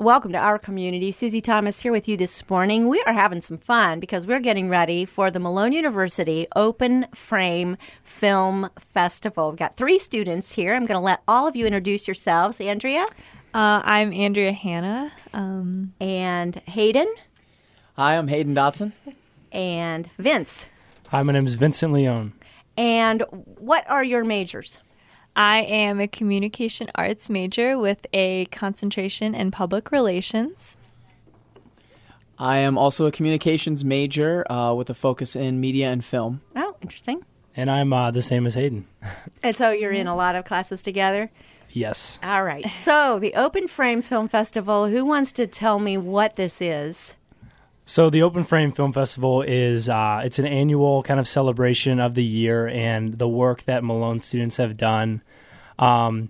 Welcome to our community. Susie Thomas here with you this morning. We are having some fun because we're getting ready for the Malone University Open Frame Film Festival. We've got 3 students here. I'm going to let all of you introduce yourselves. Andrea? I'm Andrea Hanna. And Hayden? Hi, I'm Hayden Dotson. And Vince? Hi, my name is Vincent Leone. And what are your majors? I am a communication arts major with a concentration in public relations. I am also a communications major with a focus in media and film. Oh, interesting. And I'm the same as Hayden. And so you're in a lot of classes together? Yes. All right. So the Open Frame Film Festival, who wants to tell me what this is? So the Open Frame Film Festival is it's an annual kind of celebration of the year and the work that Malone students have done and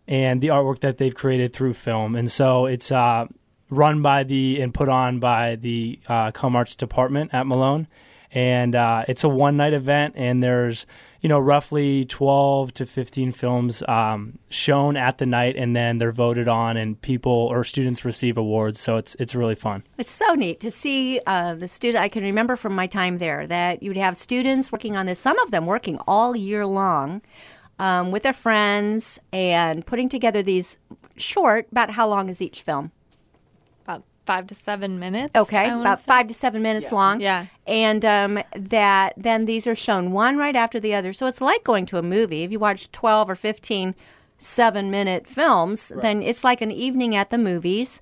the artwork that they've created through film. And so it's run by and put on by the Com Arts Department at Malone. And it's a one-night event, and there's roughly 12 to 15 films shown at the night, and then they're voted on, and people or students receive awards. So it's really fun. It's so neat to see the student. I can remember from my time there that you would have students working on this, some of them working all year long with their friends and putting together these short, about how long is each film? 5 to 7 minutes. Okay, about 5 to 7 minutes long. Yeah. And that then these are shown one right after the other. So it's like going to a movie. If you watch 12 or 15 7-minute films, then it's like an evening at the movies.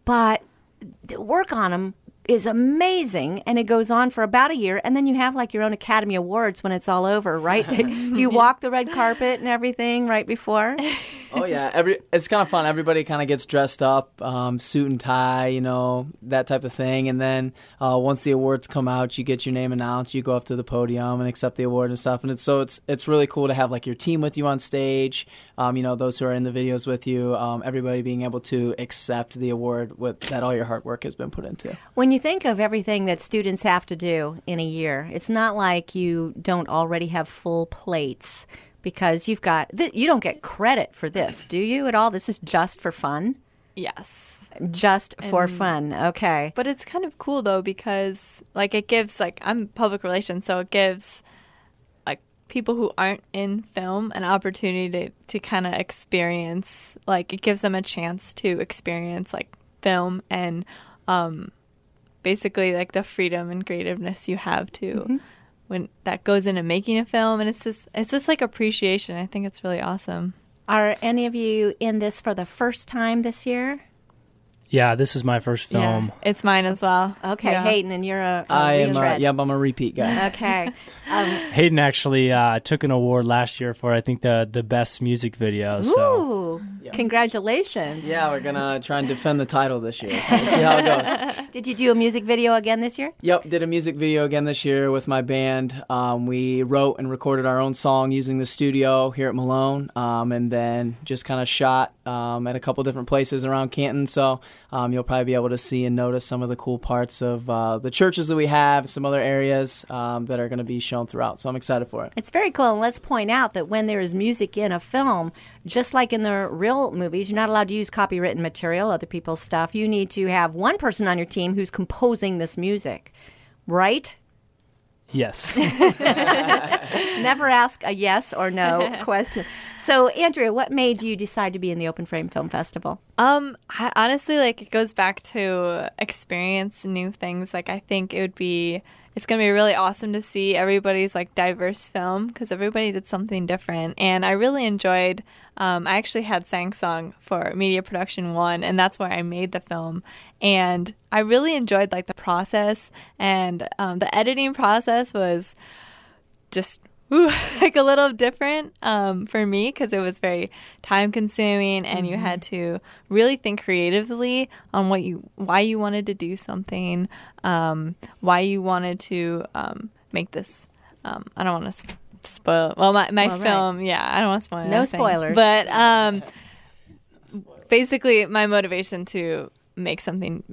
But the work on them is amazing, and it goes on for about a year, and then you have like your own Academy Awards when it's all over, right? Do you walk the red carpet and everything right before? Oh, yeah. It's kind of fun. Everybody kind of gets dressed up, suit and tie, that type of thing. And then once the awards come out, you get your name announced. You go up to the podium and accept the award and stuff. And it's really cool to have like your team with you on stage, those who are in the videos with you, everybody being able to accept the award that all your hard work has been put into. When you think of everything that students have to do in a year, it's not like you don't already have full plates. Because you don't get credit for this, do you at all? This is just for fun? Yes. Just for fun, okay. But it's kind of cool, though, because, it gives, I'm public relations, so it gives, people who aren't in film an opportunity to kind of experience, it gives them a chance to experience, film and basically, the freedom and creativeness you have to when that goes into making a film, and it's just like appreciation. I think it's really awesome. Are any of you in this for the first time this year? Yeah, this is my first film. Yeah, it's mine as well. Okay, yeah. Hayden, and you're a I'm a repeat guy. Okay. Hayden actually took an award last year for, I think, the best music video. Ooh, congratulations. Yeah, we're going to try and defend the title this year, so we'll see how it goes. Did you do a music video again this year? Yep, did a music video again this year with my band. We wrote and recorded our own song using the studio here at Malone, and then just kind of shot at a couple different places around Canton. So you'll probably be able to see and notice some of the cool parts of the churches that we have, some other areas that are going to be shown throughout. So I'm excited for it. It's very cool. And let's point out that when there is music in a film, just like in the real movies, you're not allowed to use copywritten material, other people's stuff. You need to have one person on your team who's composing this music, right? Yes. Never ask a yes or no question. So, Andrea, what made you decide to be in the Open Frame Film Festival? I honestly, it goes back to experience new things. I think it's going to be really awesome to see everybody's, diverse film, because everybody did something different. And I really enjoyed, I actually had sang song for Media Production 1, and that's where I made the film. And I really enjoyed, the process, and the editing process was just a little different for me, because it was very time consuming, and you had to really think creatively on why you wanted to do something, why you wanted to make this. I don't want to spoil. Well, my film, right. Yeah, I don't want to spoil. No anything. spoilers. But basically, my motivation to make something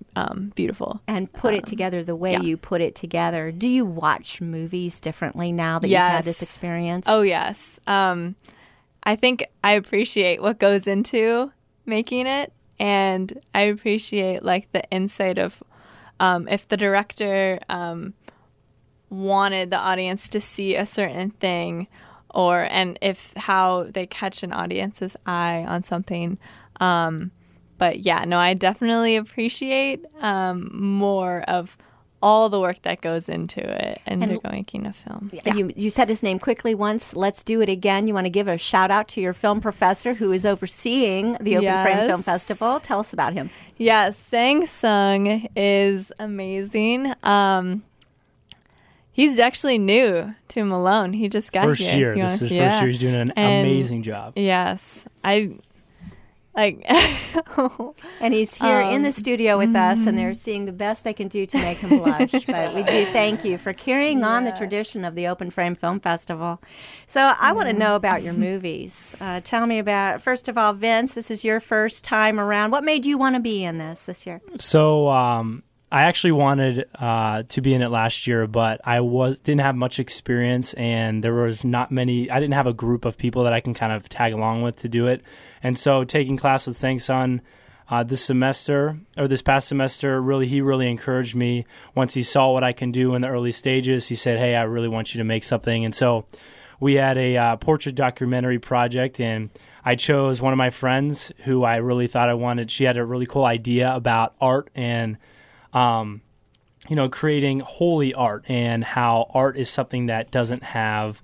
beautiful and put it together the way you put it together. Do you watch movies differently now that you've had this experience? Oh, yes. I think I appreciate what goes into making it, and I appreciate like the insight of if the director wanted the audience to see a certain thing, and if how they catch an audience's eye on something. But yeah, no, I definitely appreciate more of all the work that goes into it and making a film. Yeah. You said his name quickly once. Let's do it again. You want to give a shout out to your film professor who is overseeing the Open Frame Film Festival. Tell us about him. Yeah, Sang Sung is amazing. He's actually new to Malone. He just got first here. year. This is his first year. He's doing an amazing job. Yes, I like. And he's here in the studio with us, and they're seeing the best they can do to make him blush. But we do thank you for carrying on the tradition of the Open Frame Film Festival. So I want to know about your movies. Tell me about, first of all, Vince, this is your first time around. What made you want to be in this year? So I actually wanted to be in it last year, but I didn't have much experience, and there was not many. I didn't have a group of people that I can kind of tag along with to do it. And so taking class with Sang Sung this past semester, he really encouraged me. Once he saw what I can do in the early stages, he said, "Hey, I really want you to make something." And so we had a portrait documentary project, and I chose one of my friends who I really thought I wanted. She had a really cool idea about art and creating holy art, and how art is something that doesn't have,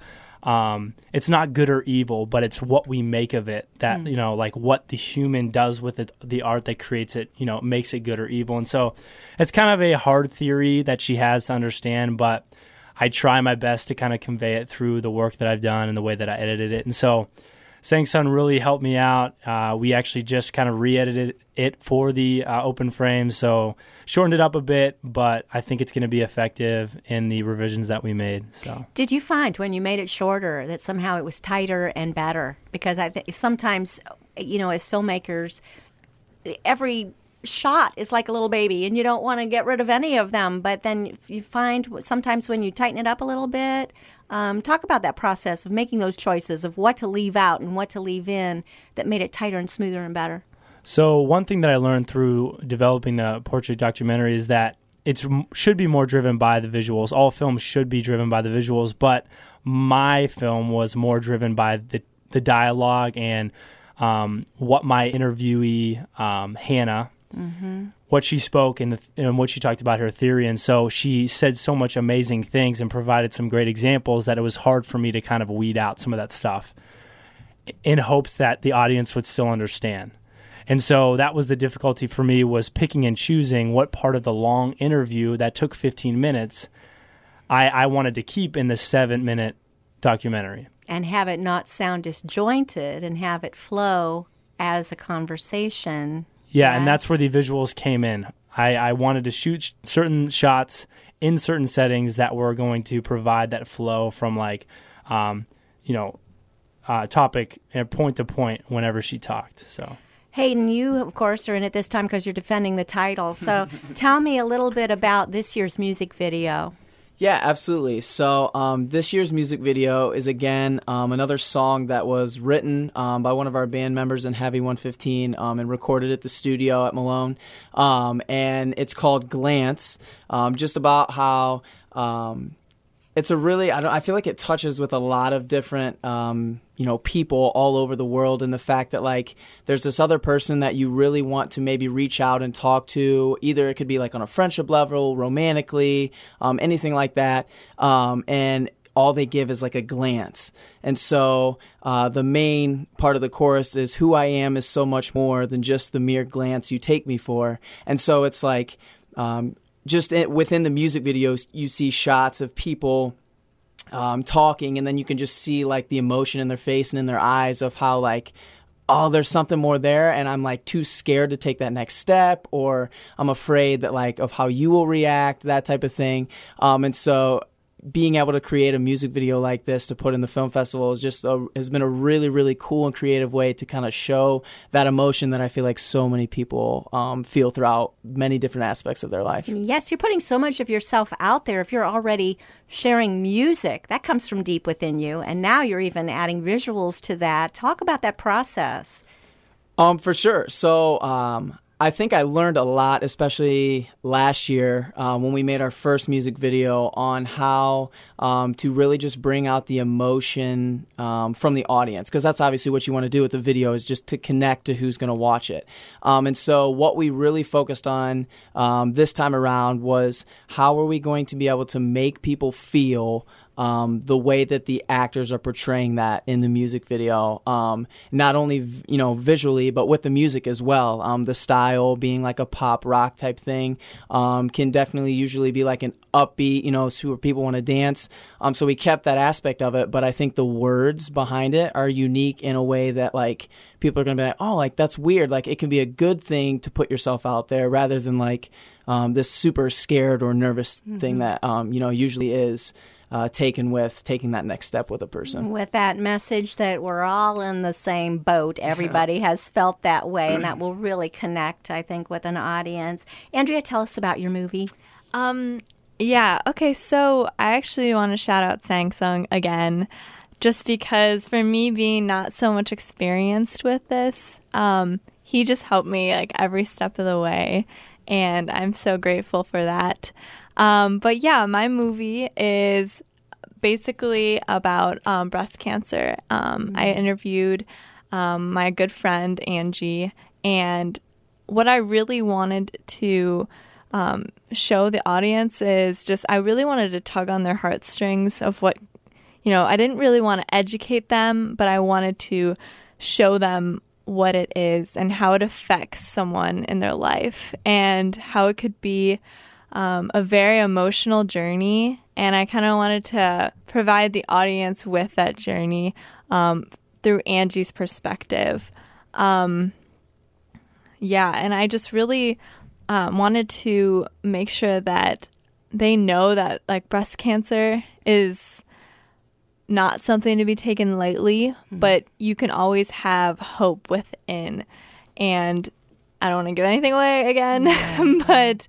it's not good or evil, but it's what we make of it that, like what the human does with it, the art that creates it, makes it good or evil. And so it's kind of a hard theory that she has to understand, but I try my best to kind of convey it through the work that I've done and the way that I edited it. And so Sang Sung really helped me out. We actually just kind of re-edited it for the open frame, so shortened it up a bit, but I think it's going to be effective in the revisions that we made. So, did you find when you made it shorter that somehow it was tighter and better? Because I think sometimes, as filmmakers, every shot is like a little baby, and you don't want to get rid of any of them. But then you find sometimes when you tighten it up a little bit. Talk about that process of making those choices of what to leave out and what to leave in that made it tighter and smoother and better. So one thing that I learned through developing the portrait documentary is that it should be more driven by the visuals. All films should be driven by the visuals, but my film was more driven by the dialogue and what my interviewee, Hannah, what she spoke and what she talked about her theory. And so she said so much amazing things and provided some great examples that it was hard for me to kind of weed out some of that stuff in hopes that the audience would still understand. And so that was the difficulty for me, was picking and choosing what part of the long interview that took 15 minutes I wanted to keep in the 7-minute documentary. And have it not sound disjointed and have it flow as a conversation. Yeah, and that's where the visuals came in. I wanted to shoot certain shots in certain settings that were going to provide that flow from topic and point to point whenever she talked. So, Hayden, you, of course, are in it this time because you're defending the title. So tell me a little bit about this year's music video. Yeah, absolutely. So this year's music video is, again, another song that was written by one of our band members in Heavy 115 and recorded at the studio at Malone. And it's called Glance, just about how it's a really, I feel like it touches with a lot of different, people all over the world, and the fact that, like, there's this other person that you really want to maybe reach out and talk to. Either it could be like on a friendship level, romantically, anything like that. And all they give is like a glance. And so the main part of the chorus is, "Who I am is so much more than just the mere glance you take me for." And so it's like, within the music videos, you see shots of people talking, and then you can just see like the emotion in their face and in their eyes of how, like, oh, there's something more there, and I'm like too scared to take that next step, or I'm afraid that, like, of how you will react, that type of thing. And so being able to create a music video like this to put in the film festival has been a really, really cool and creative way to kind of show that emotion that I feel like so many people feel throughout many different aspects of their life. Yes, you're putting so much of yourself out there. If you're already sharing music, that comes from deep within you, and now you're even adding visuals to that. Talk about that process. For sure. So I think I learned a lot, especially last year when we made our first music video, on how to really just bring out the emotion from the audience, because that's obviously what you want to do with the video, is just to connect to who's going to watch it. And so what we really focused on this time around was, how are we going to be able to make people feel the way that the actors are portraying that in the music video, not only visually, but with the music as well. The style being like a pop rock type thing can definitely usually be like an upbeat, so where people want to dance. So we kept that aspect of it, but I think the words behind it are unique in a way that like people are going to be like, oh, like that's weird. Like it can be a good thing to put yourself out there rather than like this super scared or nervous thing that usually is. Taking that next step with a person. With that message that we're all in the same boat. Everybody has felt that way, and that will really connect, I think, with an audience. Andrea, tell us about your movie. Yeah, okay, so I actually want to shout out Sangsung again, just because for me being not so much experienced with this, he just helped me like every step of the way, and I'm so grateful for that. But yeah, my movie is basically about breast cancer. I interviewed my good friend Angie, and what I really wanted to show the audience is just, I really wanted to tug on their heartstrings of what, I didn't really want to educate them, but I wanted to show them what it is and how it affects someone in their life, and how it could be a very emotional journey, and I kind of wanted to provide the audience with that journey through Angie's perspective. And I just really wanted to make sure that they know that like breast cancer is not something to be taken lightly, but you can always have hope within. And I don't want to give anything away again, but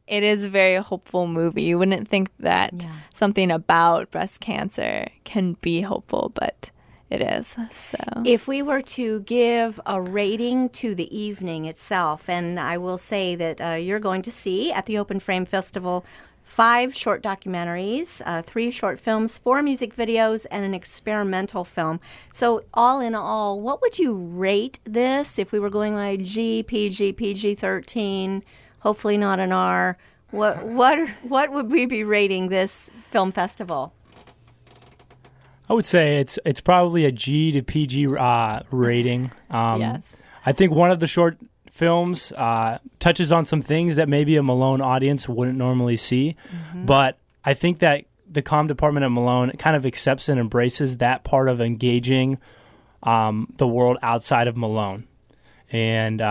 it is a very hopeful movie. You wouldn't think that something about breast cancer can be hopeful, but it is. So, if we were to give a rating to the evening itself, and I will say that you're going to see at the Open Frame Festival 5 short documentaries, 3 short films, 4 music videos, and an experimental film. So all in all, what would you rate this if we were going like G, PG, PG-13? Hopefully not an R. What would we be rating this film festival? I would say it's probably a G to PG rating. Yes. I think one of the short films touches on some things that maybe a Malone audience wouldn't normally see, but I think that the comm department at Malone kind of accepts and embraces that part of engaging the world outside of Malone. And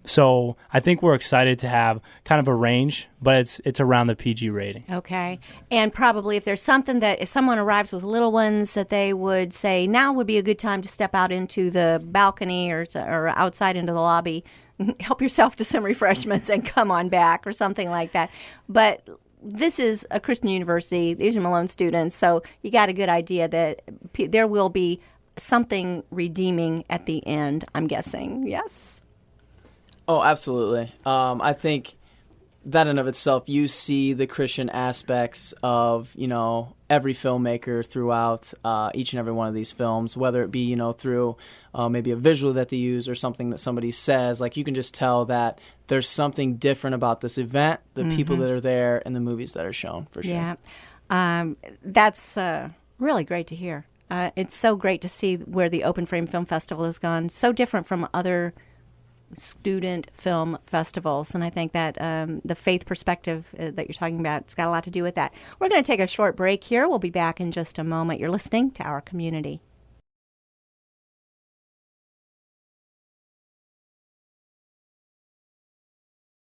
so I think we're excited to have kind of a range, but it's around the PG rating. Okay. And probably if there's something that if someone arrives with little ones that they would say, now would be a good time to step out into the balcony or outside into the lobby, help yourself to some refreshments and come on back or something like that. But this is a Christian university. These are Malone students. So you got a good idea that there will be something redeeming at the end, I'm guessing. Yes? Oh, absolutely. I think that in of itself, you see the Christian aspects of, every filmmaker throughout each and every one of these films, whether it be, through maybe a visual that they use or something that somebody says. Like, you can just tell that there's something different about this event, the people that are there, and the movies that are shown, for sure. Yeah. That's really great to hear. It's so great to see where the Open Frame Film Festival has gone. So different from other student film festivals. And I think that the faith perspective that you're talking about, it's got a lot to do with that. We're going to take a short break here. We'll be back in just a moment. You're listening to Our Community.